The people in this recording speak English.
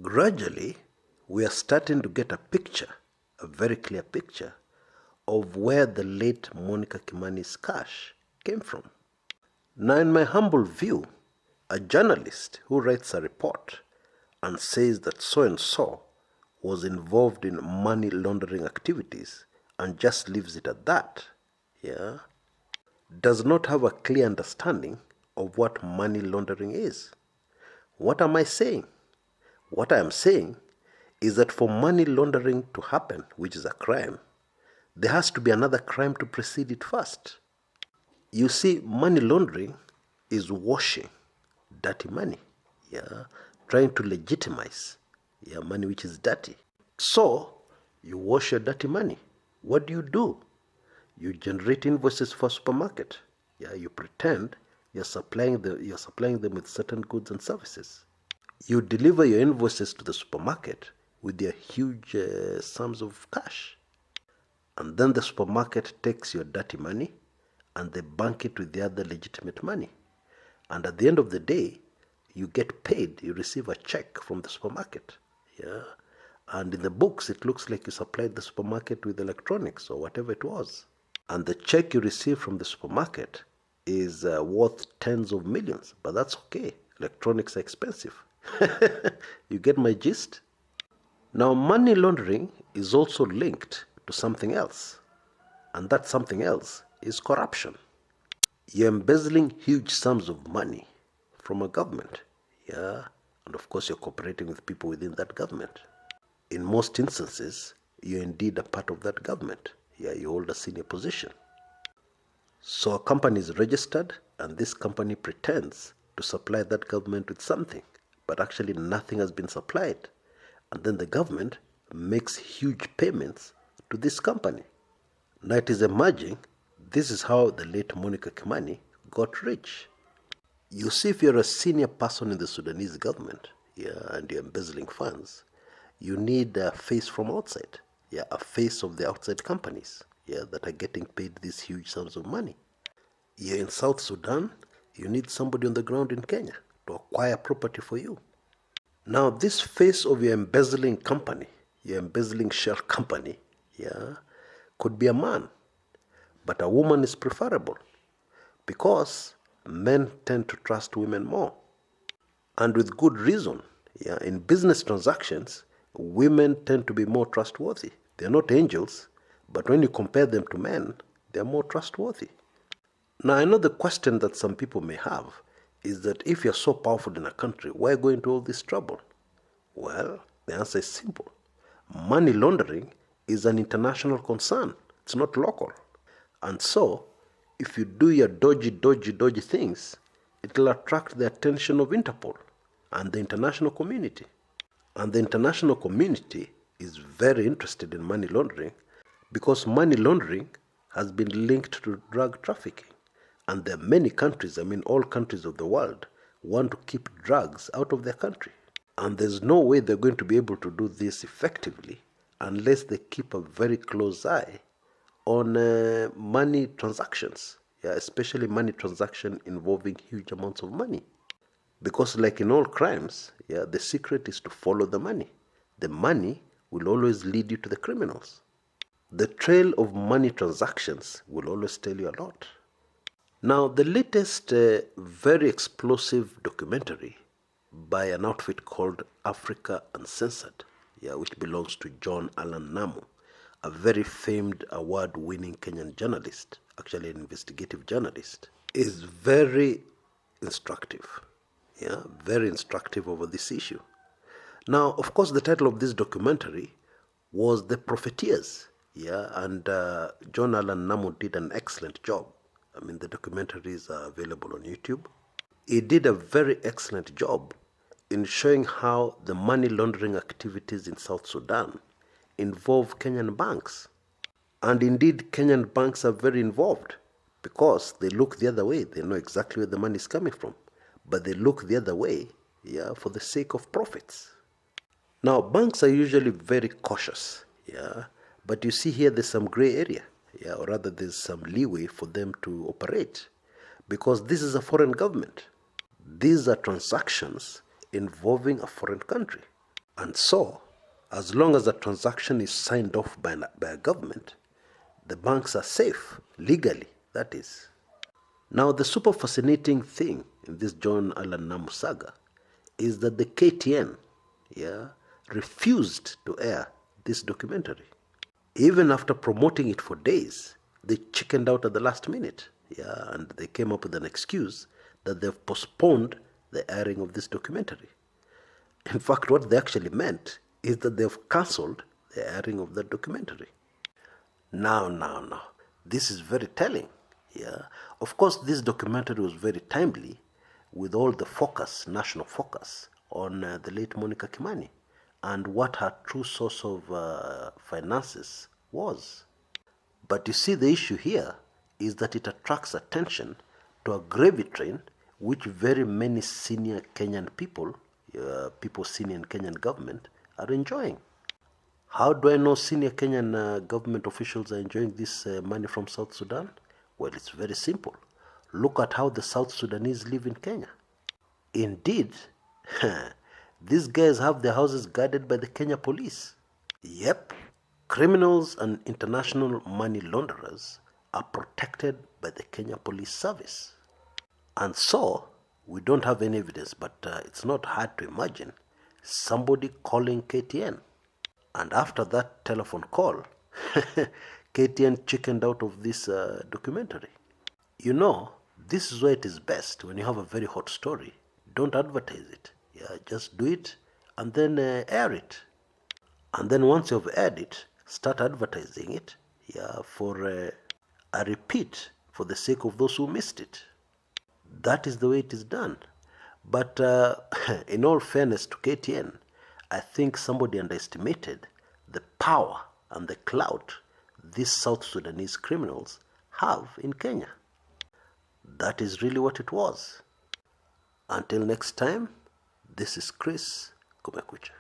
Gradually, we are starting to get a picture, a very clear picture, of where the late Monica Kimani's cash came from. Now, in my humble view, a journalist who writes a report and says that so-and-so was involved in money laundering activities and just leaves it at that, yeah, does not have a clear understanding of what money laundering is. What am I saying? What I am saying is that for money laundering to happen, which is a crime, there has to be another crime to precede it first. You see, money laundering is washing dirty money, yeah, trying to legitimize, yeah, money which is dirty. So, you wash your dirty money. What do? You generate invoices for a supermarket. Yeah, you pretend you're supplying them with certain goods and services. You deliver your invoices to the supermarket with their huge sums of cash. And then the supermarket takes your dirty money and they bank it with the other legitimate money. And at the end of the day, you get paid, you receive a check from the supermarket. Yeah. And in the books, it looks like you supplied the supermarket with electronics or whatever it was. And the check you receive from the supermarket is worth tens of millions, but that's okay. Electronics are expensive. You get my gist? Now, money laundering is also linked to something else, and that something else is corruption. You're embezzling huge sums of money from a government, yeah, and of course you're cooperating with people within that government. In most instances, you're indeed a part of that government, yeah, you hold a senior position. So a company is registered, and this company pretends to supply that government with something, but actually nothing has been supplied. And then the government makes huge payments to this company. Now it is emerging, this is how the late Monica Kimani got rich. You see, if you're a senior person in the Sudanese government, yeah, and you're embezzling funds, you need a face from outside, yeah, a face of the outside companies, yeah, that are getting paid these huge sums of money. You're in South Sudan, you need somebody on the ground in Kenya to acquire property for you. Now, this face of your embezzling company, your embezzling shell company, yeah, could be a man, but a woman is preferable because men tend to trust women more. And with good reason, yeah, in business transactions, women tend to be more trustworthy. They're not angels, but when you compare them to men, they're more trustworthy. Now, I know the question that some people may have is that if you're so powerful in a country, why go into all this trouble? Well, the answer is simple. Money laundering is an international concern. It's not local. And so, if you do your dodgy things, it will attract the attention of Interpol and the international community. And the international community is very interested in money laundering because money laundering has been linked to drug trafficking. And there are many countries, all countries of the world, want to keep drugs out of their country. And there's no way they're going to be able to do this effectively unless they keep a very close eye on money transactions, yeah, especially money transaction involving huge amounts of money. Because like in all crimes, yeah, the secret is to follow the money. The money will always lead you to the criminals. The trail of money transactions will always tell you a lot. Now, the latest very explosive documentary by an outfit called Africa Uncensored, yeah, which belongs to John Allan Namu, a very famed award-winning Kenyan journalist, actually an investigative journalist, is very instructive, yeah, very instructive over this issue. Now, of course, the title of this documentary was The Profiteers, yeah, and John Allan Namu did an excellent job. The documentaries are available on YouTube. He did a very excellent job in showing how the money laundering activities in South Sudan involve Kenyan banks. And indeed, Kenyan banks are very involved because they look the other way. They know exactly where the money is coming from. But they look the other way, yeah, for the sake of profits. Now, banks are usually very cautious, yeah. But you see here there's some gray area, yeah, or rather there's some leeway for them to operate because this is a foreign government. These are transactions involving a foreign country. And so, as long as the transaction is signed off by a government, the banks are safe, legally, that is. Now, the super fascinating thing in this John Allan Namu saga is that the KTN, refused to air this documentary. Even after promoting it for days, they chickened out at the last minute, and they came up with an excuse that they've postponed the airing of this documentary. In fact, what they actually meant is that they've cancelled the airing of that documentary. Now, this is very telling. Of course, this documentary was very timely with all the focus, national focus, on the late Monica Kimani and what her true source of finances was. But you see, the issue here is that it attracts attention to a gravy train which very many senior Kenyan people senior in Kenyan government, are enjoying. How do I know senior Kenyan government officials are enjoying this money from South Sudan? Well, it's very simple. Look at how the South Sudanese live in Kenya. Indeed, these guys have their houses guarded by the Kenya police. Yep, criminals and international money launderers are protected by the Kenya police service. And so, we don't have any evidence, but it's not hard to imagine somebody calling KTN. And after that telephone call, KTN chickened out of this documentary. You know, this is why it is best when you have a very hot story. Don't advertise it. Just do it and then air it. And then once you've aired it, start advertising it for a repeat for the sake of those who missed it. That is the way it is done. But in all fairness to KTN, I think somebody underestimated the power and the clout these South Sudanese criminals have in Kenya. That is really what it was. Until next time, this is Chris Kumekucha.